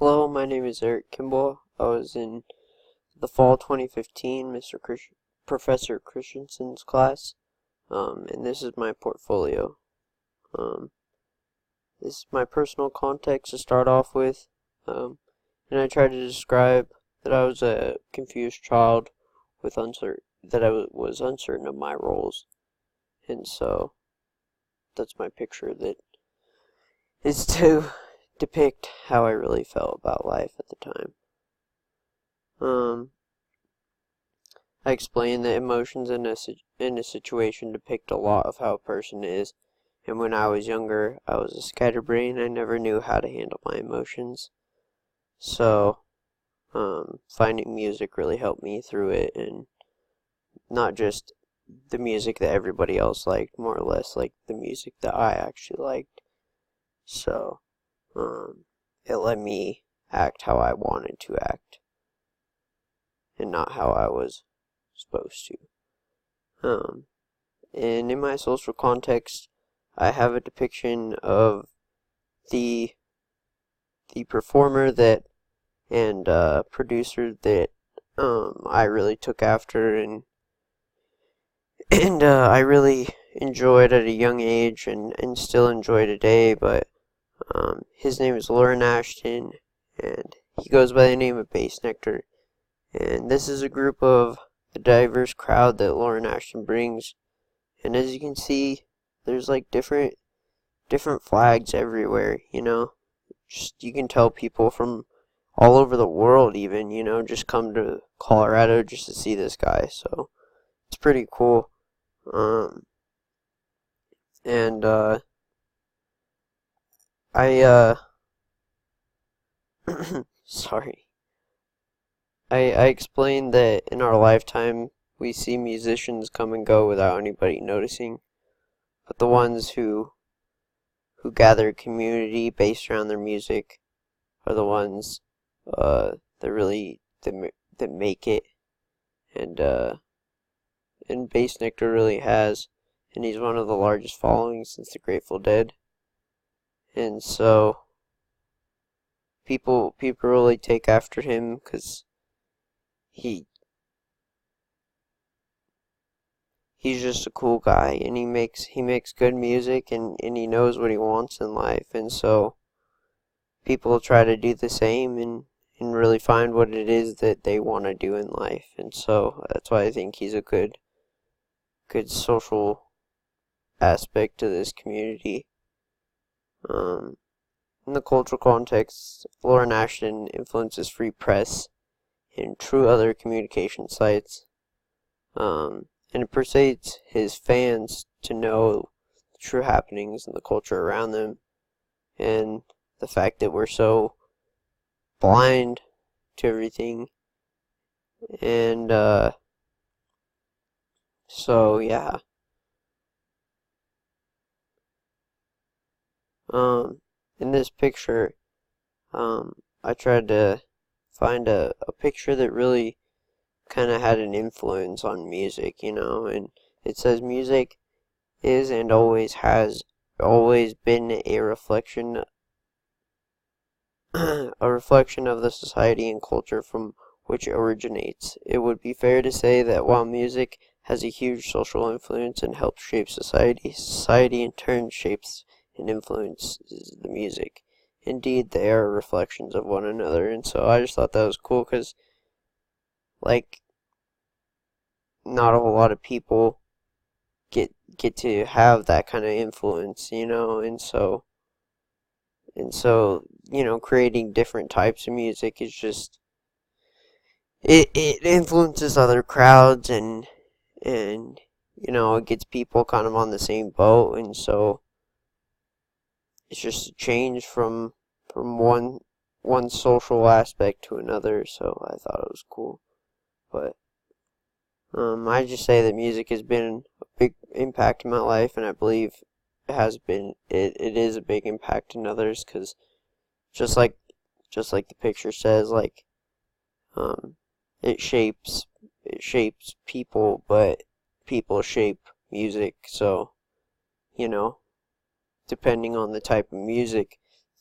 Hello, my name is Eric Kimball. I was in the fall 2015 Professor Christensen's class, and this is my portfolio. Um, this is my personal context to start off with, and I try to describe that I was a confused child with that I was uncertain of my roles, and so that's my picture that is to depict how I really felt about life at the time. I explained that emotions in a situation depict a lot of how a person is, and when I was younger, I was a scatterbrain. I never knew how to handle my emotions, so finding music really helped me through it, and not just the music that everybody else liked, more or less like the music that I actually liked. So it let me act how I wanted to act, and not how I was supposed to. And in my social context, I have a depiction of the performer that and producer that I really took after and I really enjoyed at a young age and still enjoy today. But his name is Lauren Ashton, and he goes by the name of Bassnectar. And this is a group of the diverse crowd that Lauren Ashton brings. And as you can see, there's like different flags everywhere, Just you can tell people from all over the world even, just come to Colorado just to see this guy. So it's pretty cool. And I sorry. I explained that in our lifetime we see musicians come and go without anybody noticing, but the ones who gather a community based around their music are the ones that really that make it, and Bassnectar really has, and he's one of the largest followings since the Grateful Dead, and so people really take after him because he's just a cool guy, and he makes good music, and he knows what he wants in life, and so people try to do the same and really find what it is that they want to do in life. And so that's why I think he's a good social aspect to this community. In the cultural context, Lauren Ashton influences free press and true other communication sites, and it persuades his fans to know the true happenings in the culture around them, and the fact that we're so blind to everything. And so yeah. In this picture, I tried to find a picture that really kind of had an influence on music, and it says music is and always has always been a reflection of the society and culture from which it originates. It would be fair to say that while music has a huge social influence and helps shape society in turn shapes and influences the music. Indeed, they are reflections of one another, and so I just thought that was cool because, like, not a whole lot of people get to have that kind of influence, and so creating different types of music is just it influences other crowds, and it gets people kind of on the same boat, and so it's just a change from one social aspect to another. So I thought it was cool. But I just say that music has been a big impact in my life, and I believe it is a big impact in others, because just like the picture says, like it shapes people, but people shape music. So depending on the type of music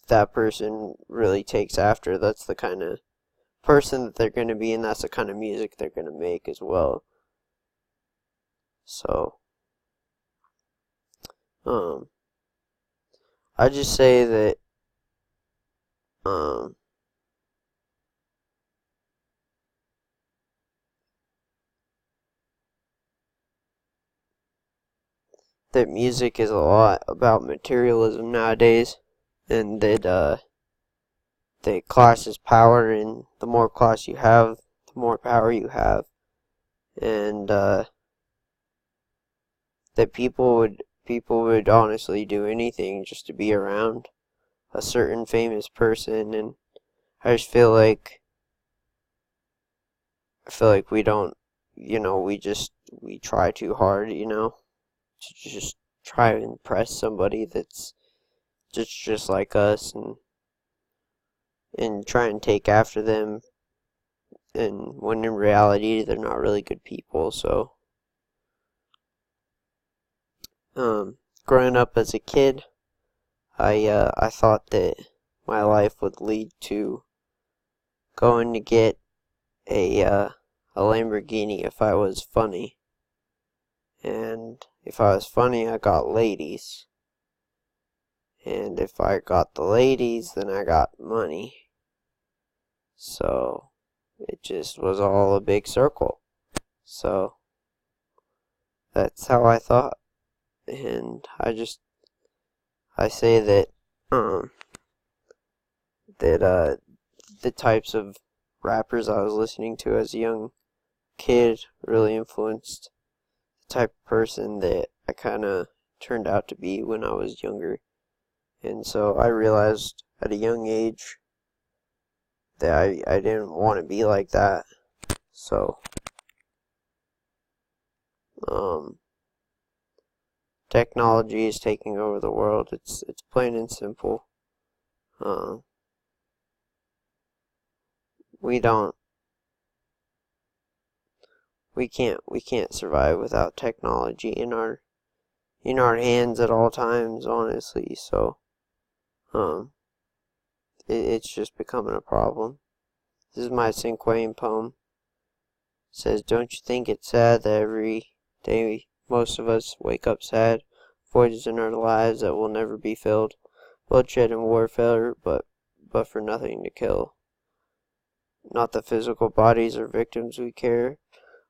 that person really takes after, that's the kind of person that they're going to be, and that's the kind of music they're going to make as well. So, I just say that, that music is a lot about materialism nowadays, and that class is power, and the more class you have, the more power you have, and that people would honestly do anything just to be around a certain famous person. And I just feel like we don't, we try too hard, to just try to impress somebody that's just like us, and try and take after them, and when in reality they're not really good people. So, growing up as a kid, I thought that my life would lead to going to get a Lamborghini if I was funny, and if I was funny, I got ladies, and if I got the ladies, then I got money. So it just was all a big circle. So that's how I thought, and I say that the types of rappers I was listening to as a young kid really influenced the type of person that I kind of turned out to be when I was younger. And so I realized at a young age that I didn't want to be like that. So, technology is taking over the world. It's plain and simple. We can't survive without technology in our hands at all times, honestly. So, it's just becoming a problem. This is my Cinquain poem. It says, "Don't you think it's sad that every day most of us wake up sad, voids in our lives that will never be filled, bloodshed and warfare, but for nothing to kill. Not the physical bodies or victims we care,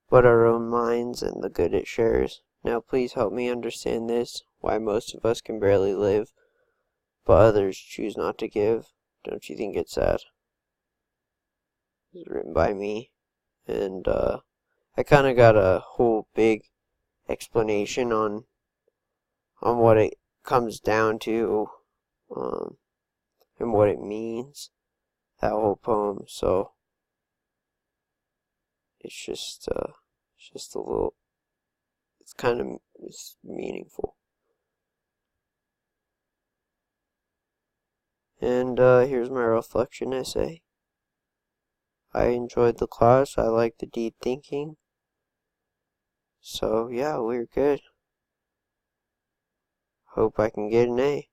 but our own minds and the good it shares. Now please help me understand this, why most of us can barely live, but others choose not to give. Don't you think it's sad?" It's written by me, and I kind of got a whole big explanation on what it comes down to, and what it means, that whole poem. So it's just a little, it's meaningful. And here's my reflection essay. I enjoyed the class. I like the deep thinking. So yeah, we're good. Hope I can get an A.